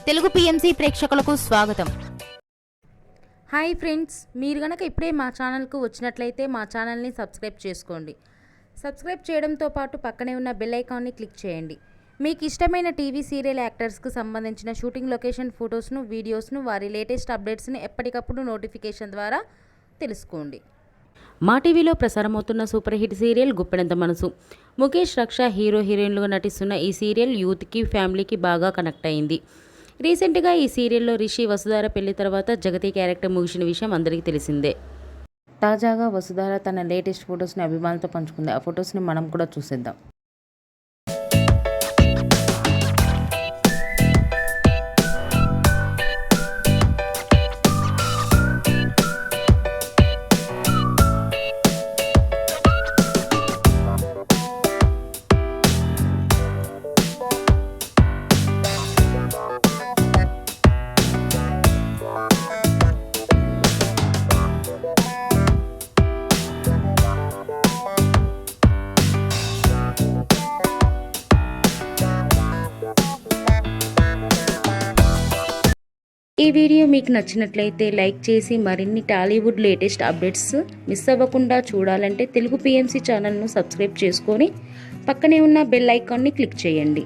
Telugu PMC ప్రేక్షకులకు స్వాగతం. Hi friends, మీరు గనక ఇప్పుడే మా ఛానల్కు వచ్చినట్లయితే మా ఛానల్ని సబ్స్క్రైబ్ చేసుకోండి. సబ్స్క్రైబ్ చేయడంతో పాటు పక్కనే ఉన్న బెల్ ఐకాన్ని క్లిక్ చేయండి. మీకు ఇష్టమైన టీవీ సీరియల్ యాక్టర్స్కు సంబంధించిన షూటింగ్ లొకేషన్ ఫొటోస్ను, వీడియోస్ను, వారి లేటెస్ట్ అప్డేట్స్ని ఎప్పటికప్పుడు నోటిఫికేషన్ ద్వారా తెలుసుకోండి. మా టీవీలో ప్రసారమవుతున్న సూపర్ హిట్ సీరియల్ గుప్పెడంత మనసు. ముఖేష్, రక్ష హీరో హీరోయిన్లుగా నటిస్తున్న ఈ సీరియల్ యూత్కి, ఫ్యామిలీకి బాగా కనెక్ట్ అయింది. రీసెంట్గా ఈ సీరియల్లో రిషి, వసుధార పెళ్లి తర్వాత జగతి క్యారెక్టర్ ముగిసిన విషయం అందరికీ తెలిసిందే. తాజాగా వసుధార తన లేటెస్ట్ ఫొటోస్ని అభిమానులతో పంచుకుంది. ఆ ఫొటోస్ని మనం కూడా చూసేద్దాం. ఈ వీడియో మీకు నచ్చినట్లయితే లైక్ చేసి మరిన్ని టాలీవుడ్ లేటెస్ట్ అప్డేట్స్ మిస్ అవ్వకుండా చూడాలంటే తెలుగు పిఎంసి ఛానల్ను సబ్స్క్రైబ్ చేసుకొని పక్కనే ఉన్న బెల్ ఐకాన్ని క్లిక్ చేయండి.